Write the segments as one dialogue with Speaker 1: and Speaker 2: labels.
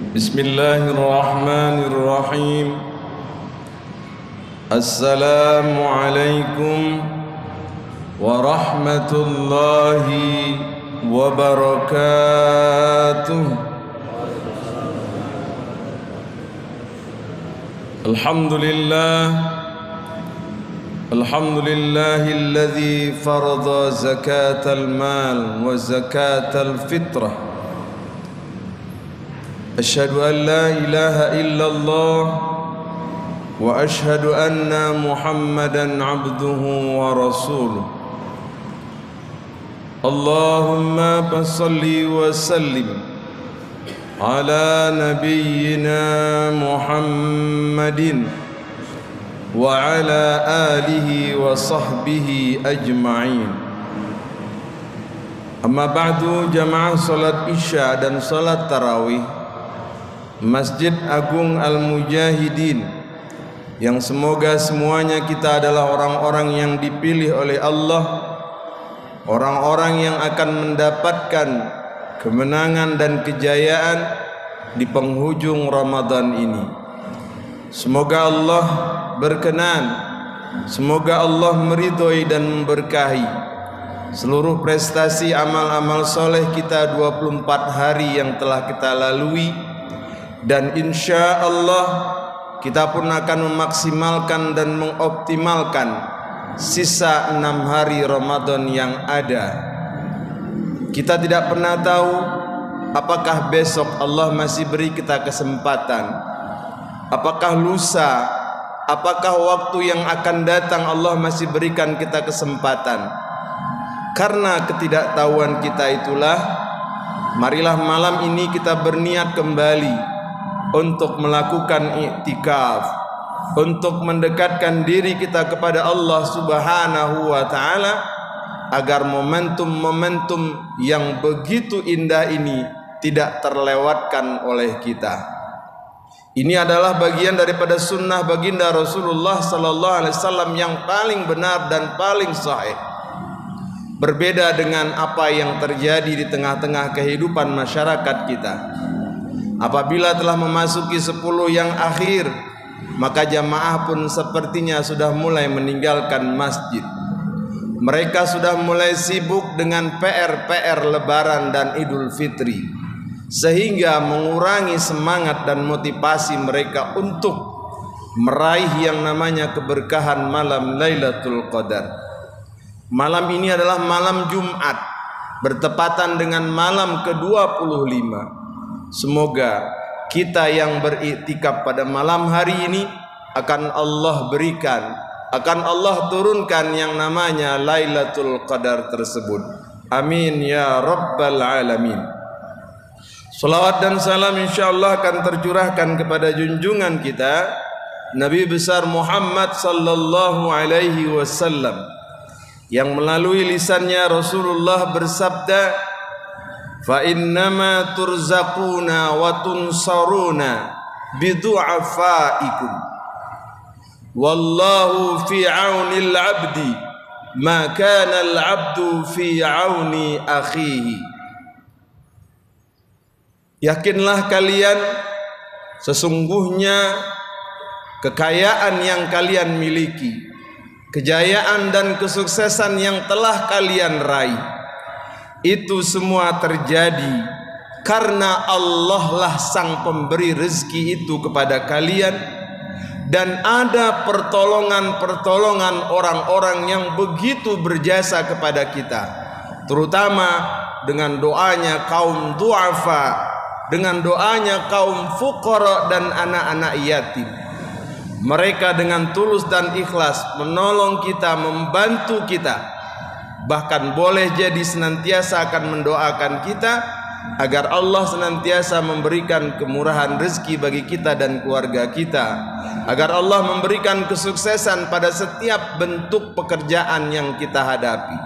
Speaker 1: Bismillahirrahmanirrahim. Assalamualaikum warahmatullahi wabarakatuh. Alhamdulillahilladzi farada zakatal mal wa zakatal fitrah. Asyhadu an la ilaha illallah wa asyhadu anna Muhammadan abduhu wa rasuluh. Allahumma salli wa sallim ala nabiyyina Muhammadin wa ala alihi wa sahbihi ajma'in. Amma ba'du, jamaah salat isya dan salat tarawih Masjid Agung Al-Mujahidin, yang semoga semuanya kita adalah orang-orang yang dipilih oleh Allah, orang-orang yang akan mendapatkan kemenangan dan kejayaan di penghujung Ramadan ini. Semoga Allah berkenan, semoga Allah meridhoi dan memberkahi seluruh prestasi amal-amal soleh kita 24 hari yang telah kita lalui, dan insya Allah kita pun akan memaksimalkan dan mengoptimalkan sisa 6 hari Ramadan yang ada. Kita tidak pernah tahu apakah besok Allah masih beri kita kesempatan, apakah lusa, apakah waktu yang akan datang Allah masih berikan kita kesempatan. Karena ketidaktahuan kita itulah, marilah malam ini kita berniat kembali untuk melakukan iktikaf, untuk mendekatkan diri kita kepada Allah Subhanahu wa ta'ala, agar momentum-momentum yang begitu indah ini tidak terlewatkan oleh kita. Ini adalah bagian daripada sunnah baginda Rasulullah sallallahu alaihi wasallam yang paling benar dan paling sahih. Berbeda dengan apa yang terjadi di tengah-tengah kehidupan masyarakat kita. Apabila telah memasuki 10 yang akhir, maka jamaah pun sepertinya sudah mulai meninggalkan masjid. Mereka sudah mulai sibuk dengan PR-PR Lebaran dan Idul Fitri, sehingga mengurangi semangat dan motivasi mereka untuk meraih yang namanya keberkahan malam Lailatul Qadar. Malam ini adalah malam Jumat, bertepatan dengan malam ke-25. Semoga kita yang beriktikaf pada malam hari ini akan Allah berikan, akan Allah turunkan yang namanya Lailatul Qadar tersebut. Amin ya rabbal alamin. Salawat dan salam insyaallah akan tercurahkan kepada junjungan kita Nabi besar Muhammad sallallahu alaihi wasallam, yang melalui lisannya Rasulullah bersabda, fa innama turzaquna wa tunsaruna bidu'afaikum wallahu fi aunil abdi ma kana al abdu fi auni akhihi. Yakinlah kalian, sesungguhnya kekayaan yang kalian miliki, kejayaan dan kesuksesan yang telah kalian raih, itu semua terjadi karena Allah lah sang pemberi rezeki itu kepada kalian, dan ada pertolongan-pertolongan orang-orang yang begitu berjasa kepada kita, terutama dengan doanya kaum du'afa, dengan doanya kaum fuqara dan anak-anak yatim. Mereka dengan tulus dan ikhlas menolong kita, membantu kita, bahkan boleh jadi senantiasa akan mendoakan kita agar Allah senantiasa memberikan kemurahan rezeki bagi kita dan keluarga kita, agar Allah memberikan kesuksesan pada setiap bentuk pekerjaan yang kita hadapi.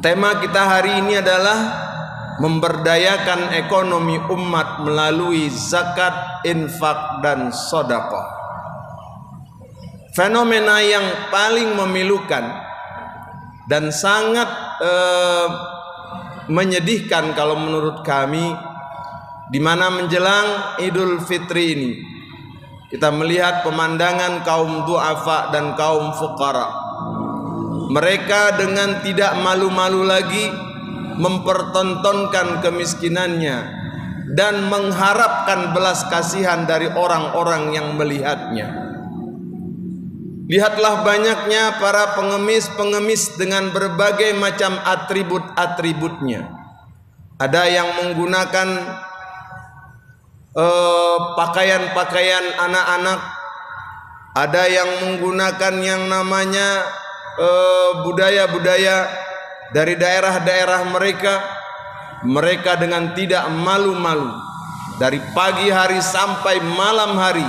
Speaker 1: Tema kita hari ini adalah memberdayakan ekonomi umat melalui zakat, infak, dan sedekah. Fenomena yang paling memilukan dan sangat menyedihkan kalau menurut kami di mana menjelang Idul Fitri ini kita melihat pemandangan kaum du'afa dan kaum fuqara. Mereka dengan tidak malu-malu lagi mempertontonkan kemiskinannya dan mengharapkan belas kasihan dari orang-orang yang melihatnya. Lihatlah banyaknya para pengemis-pengemis dengan berbagai macam atribut-atributnya. Ada yang menggunakan pakaian-pakaian anak-anak, ada yang menggunakan yang namanya budaya-budaya dari daerah-daerah mereka. Mereka dengan tidak malu-malu dari pagi hari sampai malam hari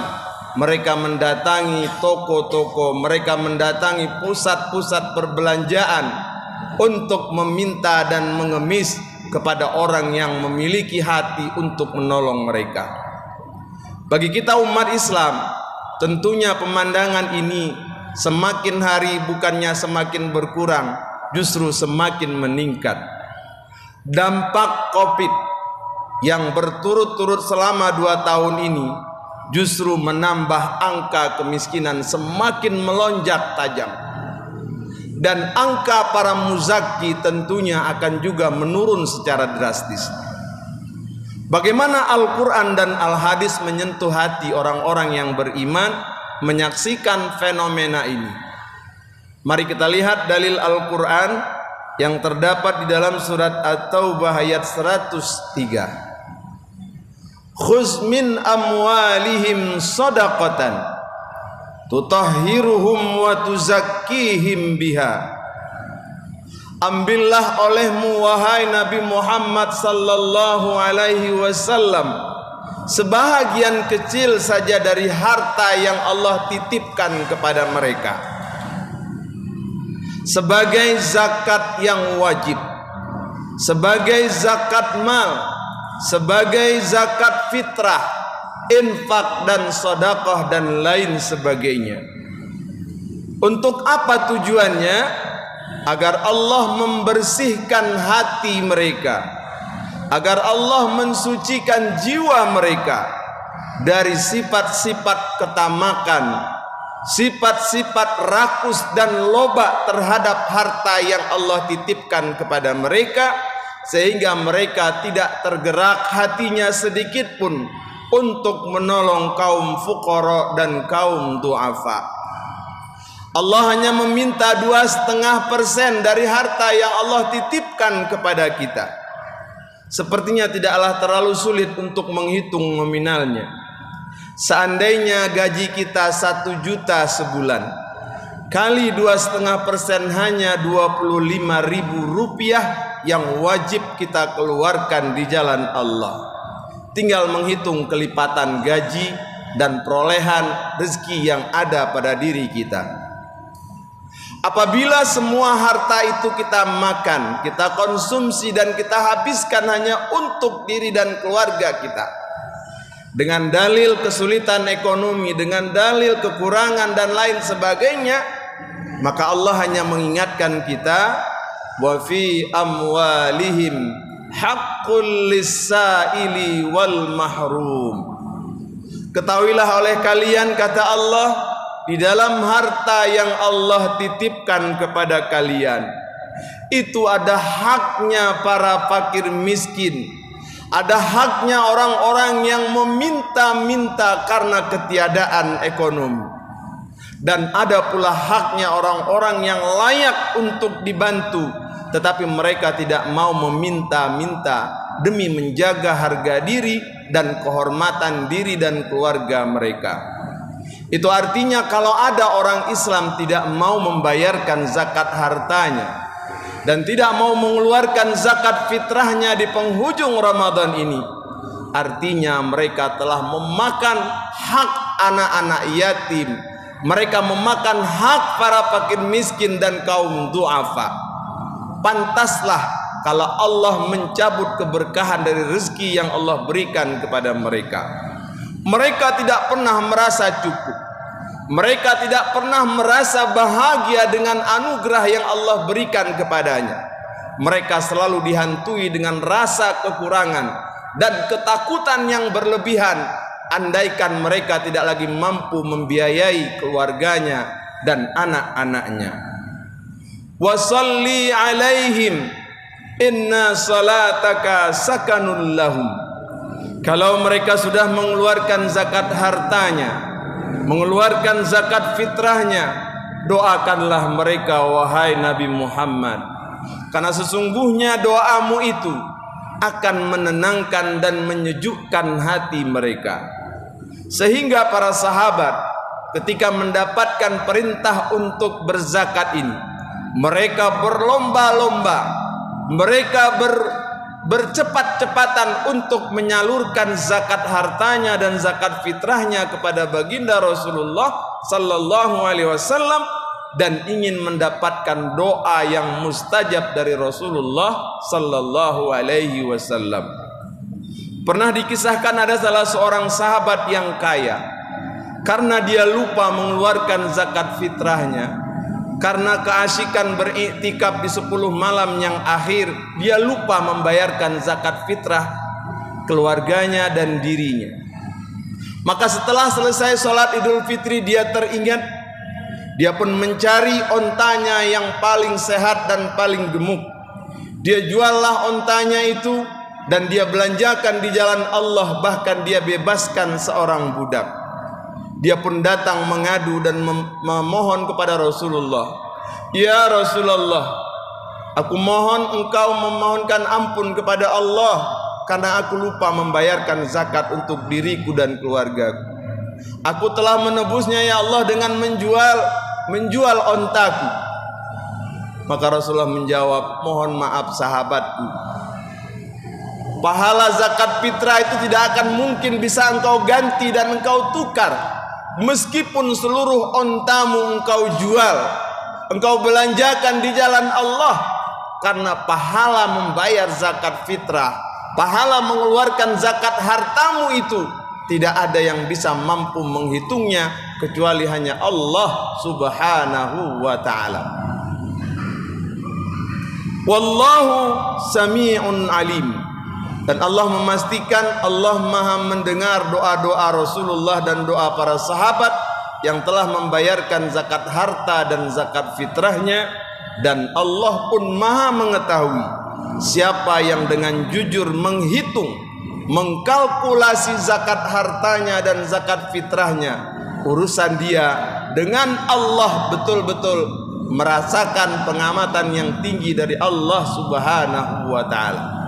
Speaker 1: mereka mendatangi toko-toko, mereka mendatangi pusat-pusat perbelanjaan untuk meminta dan mengemis kepada orang yang memiliki hati untuk menolong mereka. Bagi kita umat Islam, tentunya pemandangan ini semakin hari bukannya semakin berkurang, justru semakin meningkat. Dampak COVID yang berturut-turut selama 2 tahun ini justru menambah angka kemiskinan semakin melonjak tajam. Dan angka para muzaki tentunya akan juga menurun secara drastis. Bagaimana Al-Quran dan Al-Hadis menyentuh hati orang-orang yang beriman menyaksikan fenomena ini. Mari kita lihat dalil Al-Quran yang terdapat di dalam surat At-Taubah ayat 103. Khuz min amwalihim shadaqatan tutahhiruhum wa tuzakkihim biha. Ambillah olehmu wahai Nabi Muhammad sallallahu alaihi wasallam sebahagian kecil saja dari harta yang Allah titipkan kepada mereka sebagai zakat yang wajib, sebagai zakat mal, sebagai zakat fitrah, infak dan sedekah dan lain sebagainya. Untuk apa tujuannya? Agar Allah membersihkan hati mereka, agar Allah mensucikan jiwa mereka dari sifat-sifat ketamakan, sifat-sifat rakus dan loba terhadap harta yang Allah titipkan kepada mereka, sehingga mereka tidak tergerak hatinya sedikit pun untuk menolong kaum fuqara dan kaum du'afa. Allah hanya meminta 2,5% dari harta yang Allah titipkan kepada kita. Sepertinya tidaklah terlalu sulit untuk menghitung nominalnya. Seandainya gaji kita 1 juta sebulan, kali 2,5% hanya 25.000 rupiah yang wajib kita keluarkan di jalan Allah. Tinggal menghitung kelipatan gaji dan perolehan rezeki yang ada pada diri kita. Apabila semua harta itu kita makan, kita konsumsi dan kita habiskan hanya untuk diri dan keluarga kita, dengan dalil kesulitan ekonomi, dengan dalil kekurangan dan lain sebagainya, maka Allah hanya mengingatkan kita, wa fi amwalihim haqqul lis-sa'ili wal mahrum. Ketahuilah oleh kalian, kata Allah, di dalam harta yang Allah titipkan kepada kalian itu ada haknya para fakir miskin, ada haknya orang-orang yang meminta-minta karena ketiadaan ekonomi, dan ada pula haknya orang-orang yang layak untuk dibantu tetapi mereka tidak mau meminta-minta demi menjaga harga diri dan kehormatan diri dan keluarga mereka. Itu artinya kalau ada orang Islam tidak mau membayarkan zakat hartanya dan tidak mau mengeluarkan zakat fitrahnya di penghujung Ramadan ini, artinya mereka telah memakan hak anak-anak yatim, mereka memakan hak para fakir miskin dan kaum du'afa. Pantaslah kalau Allah mencabut keberkahan dari rezeki yang Allah berikan kepada mereka. Mereka tidak pernah merasa cukup. Mereka tidak pernah merasa bahagia dengan anugerah yang Allah berikan kepadanya. Mereka selalu dihantui dengan rasa kekurangan, dan ketakutan yang berlebihan, andaikan mereka tidak lagi mampu membiayai keluarganya dan anak-anaknya. Wa shalli alaihim inna salataka sakanul lahum. Kalau mereka sudah mengeluarkan zakat hartanya, mengeluarkan zakat fitrahnya, doakanlah mereka wahai Nabi Muhammad, karena sesungguhnya doamu itu akan menenangkan dan menyejukkan hati mereka. Sehingga para sahabat ketika mendapatkan perintah untuk berzakat ini, mereka berlomba-lomba, mereka bercepat-cepatan untuk menyalurkan zakat hartanya dan zakat fitrahnya kepada baginda Rasulullah sallallahu alaihi wasallam, dan ingin mendapatkan doa yang mustajab dari Rasulullah sallallahu alaihi wasallam. Pernah dikisahkan ada salah seorang sahabat yang kaya, karena dia lupa mengeluarkan zakat fitrahnya, karena keasyikan beriktikaf di 10 malam yang akhir, dia lupa membayarkan zakat fitrah keluarganya dan dirinya. Maka setelah selesai sholat Idul Fitri, dia teringat, dia pun mencari ontanya yang paling sehat dan paling gemuk. Dia juallah ontanya itu dan dia belanjakan di jalan Allah, bahkan dia bebaskan seorang budak. Dia pun datang mengadu dan memohon kepada Rasulullah, "Ya Rasulullah, aku mohon engkau memohonkan ampun kepada Allah karena aku lupa membayarkan zakat untuk diriku dan keluargaku. Aku telah menebusnya ya Allah dengan menjual ontaku." Maka Rasulullah menjawab, "Mohon maaf sahabatku, pahala zakat fitrah itu tidak akan mungkin bisa engkau ganti dan engkau tukar, meskipun seluruh ontamu engkau jual, engkau belanjakan di jalan Allah, karena pahala membayar zakat fitrah, pahala mengeluarkan zakat hartamu itu tidak ada yang bisa mampu menghitungnya kecuali hanya Allah subhanahu wa ta'ala. Wallahu sami'un alim." Dan Allah memastikan Allah maha mendengar doa-doa Rasulullah dan doa para sahabat yang telah membayarkan zakat harta dan zakat fitrahnya, dan Allah pun maha mengetahui siapa yang dengan jujur menghitung, mengkalkulasi zakat hartanya dan zakat fitrahnya, urusan dia dengan Allah betul-betul merasakan pengamatan yang tinggi dari Allah subhanahu wa ta'ala.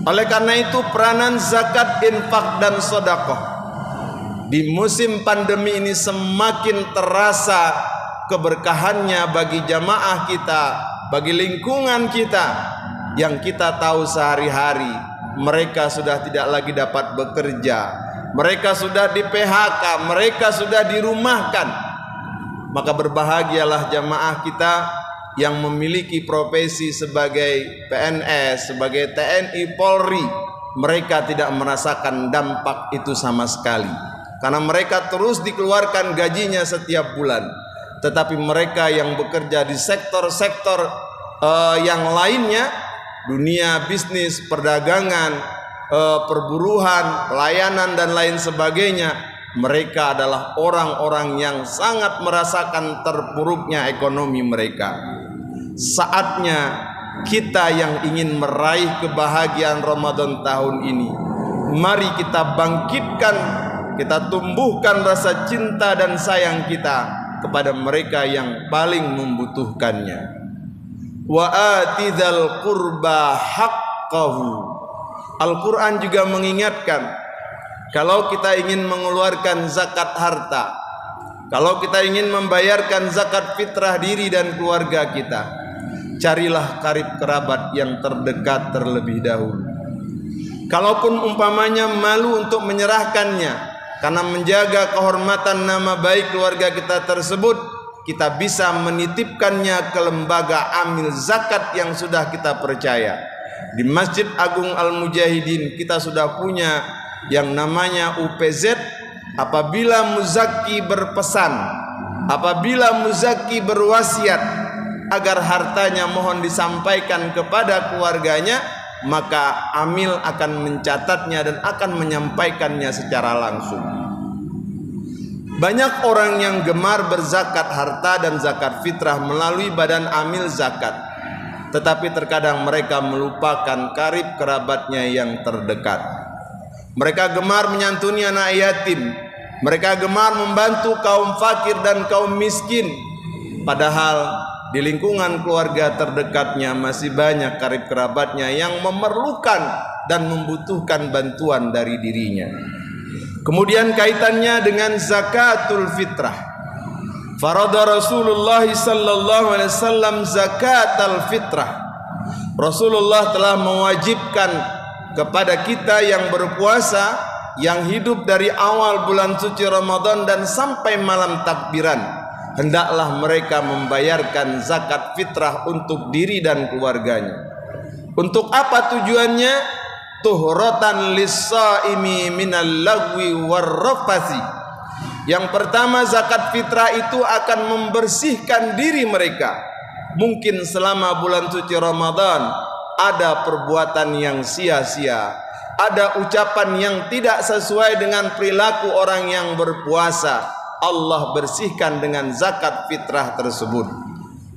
Speaker 1: Oleh karena itu peranan zakat, infak dan sedekah di musim pandemi ini semakin terasa keberkahannya bagi jamaah kita, bagi lingkungan kita yang kita tahu sehari-hari mereka sudah tidak lagi dapat bekerja, mereka sudah di PHK, mereka sudah dirumahkan. Maka berbahagialah jamaah kita yang memiliki profesi sebagai PNS, sebagai TNI, Polri. Mereka tidak merasakan dampak itu sama sekali, karena mereka terus dikeluarkan gajinya setiap bulan. Tetapi mereka yang bekerja di sektor-sektor yang lainnya, dunia bisnis, perdagangan, perburuhan, pelayanan dan lain sebagainya, mereka adalah orang-orang yang sangat merasakan terpuruknya ekonomi mereka. Saatnya kita yang ingin meraih kebahagiaan Ramadan tahun ini, mari kita bangkitkan, kita tumbuhkan rasa cinta dan sayang kita kepada mereka yang paling membutuhkannya. Wa atidzal qurba haqqahu. Al-Quran juga mengingatkan, kalau kita ingin mengeluarkan zakat harta, kalau kita ingin membayarkan zakat fitrah diri dan keluarga kita, carilah karib kerabat yang terdekat terlebih dahulu. Kalaupun umpamanya malu untuk menyerahkannya, karena menjaga kehormatan nama baik keluarga kita tersebut, kita bisa menitipkannya ke lembaga amil zakat yang sudah kita percaya. Di Masjid Agung Al-Mujahidin kita sudah punya yang namanya UPZ. Apabila muzaki berpesan, apabila muzaki berwasiat agar hartanya mohon disampaikan kepada keluarganya, maka amil akan mencatatnya dan akan menyampaikannya secara langsung. Banyak orang yang gemar berzakat harta dan zakat fitrah melalui badan amil zakat, tetapi terkadang mereka melupakan karib kerabatnya yang terdekat. Mereka gemar menyantuni anak yatim, mereka gemar membantu kaum fakir dan kaum miskin, padahal di lingkungan keluarga terdekatnya masih banyak karib kerabatnya yang memerlukan dan membutuhkan bantuan dari dirinya. Kemudian kaitannya dengan zakatul fitrah. Farada Rasulullah sallallahu alaihi wasallam zakatul fitrah. Rasulullah telah mewajibkan kepada kita yang berpuasa, yang hidup dari awal bulan suci Ramadan dan sampai malam takbiran, hendaklah mereka membayarkan zakat fitrah untuk diri dan keluarganya. Untuk apa tujuannya? Tuhratan lis-shaimi minal lagwi warrafasi. Yang pertama, zakat fitrah itu akan membersihkan diri mereka. Mungkin selama bulan suci Ramadan ada perbuatan yang sia-sia, ada ucapan yang tidak sesuai dengan perilaku orang yang berpuasa. Allah bersihkan dengan zakat fitrah tersebut.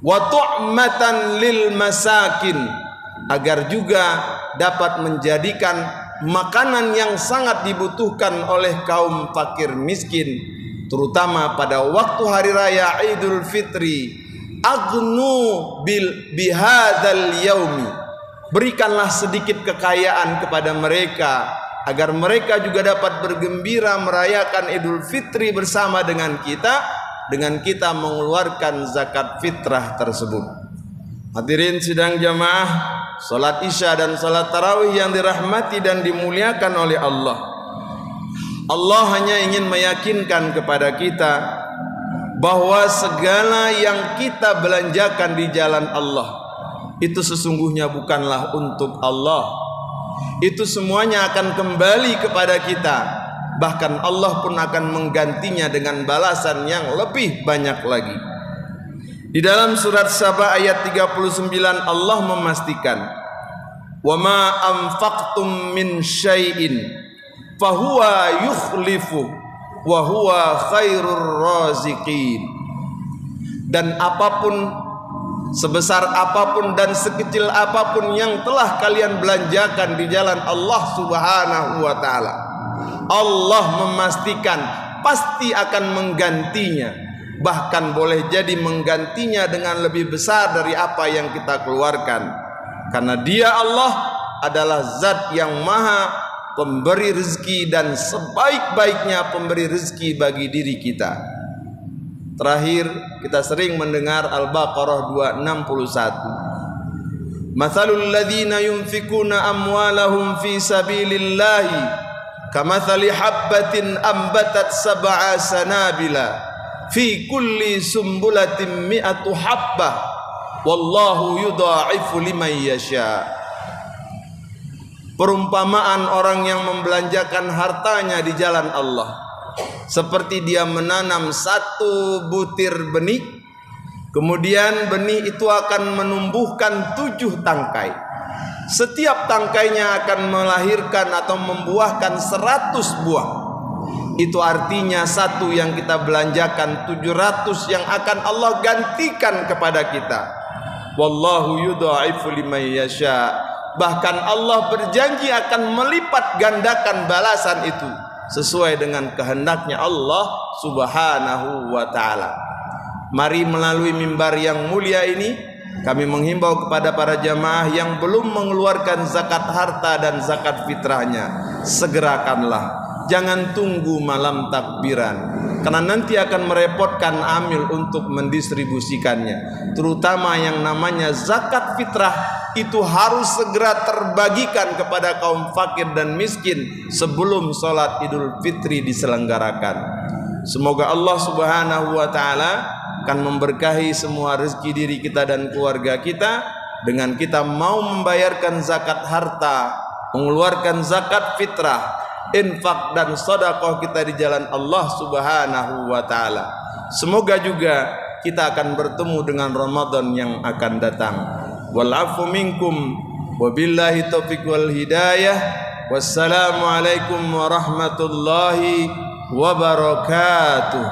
Speaker 1: Wa tu'matan lil masakin, agar juga dapat menjadikan makanan yang sangat dibutuhkan oleh kaum fakir miskin, terutama pada waktu hari raya Idul Fitri. Agnu bihadzal yaumi, berikanlah sedikit kekayaan kepada mereka agar mereka juga dapat bergembira merayakan Idul Fitri bersama dengan kita mengeluarkan zakat fitrah tersebut. Hadirin sidang jamaah, salat Isya dan salat tarawih yang dirahmati dan dimuliakan oleh Allah. Allah hanya ingin meyakinkan kepada kita bahwa segala yang kita belanjakan di jalan Allah itu sesungguhnya bukanlah untuk Allah. Itu semuanya akan kembali kepada kita. Bahkan Allah pun akan menggantinya dengan balasan yang lebih banyak lagi. Di dalam surat Saba ayat 39 Allah memastikan, "Wa ma anfaqtum min syai'in fahuwa yukhlifu wa huwa khairur raziqin." Dan apapun, sebesar apapun dan sekecil apapun yang telah kalian belanjakan di jalan Allah Subhanahu wa taala, Allah memastikan pasti akan menggantinya. Bahkan boleh jadi menggantinya dengan lebih besar dari apa yang kita keluarkan. Karena Dia Allah adalah zat yang maha pemberi rezeki dan sebaik-baiknya pemberi rezeki bagi diri kita. Terakhir, kita sering mendengar Al-Baqarah 261. Matsalul ladzina yunfikuna amwalahum fi sabilillahi kamatsali habbatin ambatat sab'a sanabila fi kulli sumbulatin mi'atu habbah wallahu yudha'ifu liman yasha. Perumpamaan orang yang membelanjakan hartanya di jalan Allah seperti dia menanam satu butir benih, kemudian benih itu akan menumbuhkan 7 tangkai. Setiap tangkainya akan melahirkan atau membuahkan 100 buah. Itu artinya satu yang kita belanjakan 700 yang akan Allah gantikan kepada kita. Wallahu yudha'ifu liman yasha. Bahkan Allah berjanji akan melipat gandakan balasan itu sesuai dengan kehendaknya Allah Subhanahu wa taala. Mari melalui mimbar yang mulia ini kami menghimbau kepada para jamaah yang belum mengeluarkan zakat harta dan zakat fitrahnya, segerakanlah. Jangan tunggu malam takbiran, karena nanti akan merepotkan amil untuk mendistribusikannya. Terutama yang namanya zakat fitrah itu harus segera terbagikan kepada kaum fakir dan miskin sebelum sholat Idul Fitri diselenggarakan. Semoga Allah Subhanahu wa ta'ala akan memberkahi semua rezeki diri kita dan keluarga kita dengan kita mau membayarkan zakat harta, mengeluarkan zakat fitrah, infak dan sedekah kita di jalan Allah Subhanahu wa taala. Semoga juga kita akan bertemu dengan Ramadan yang akan datang. Wal afu minkum Wabillahi taufiq wal hidayah. Wassalamualaikum warahmatullahi wabarakatuh.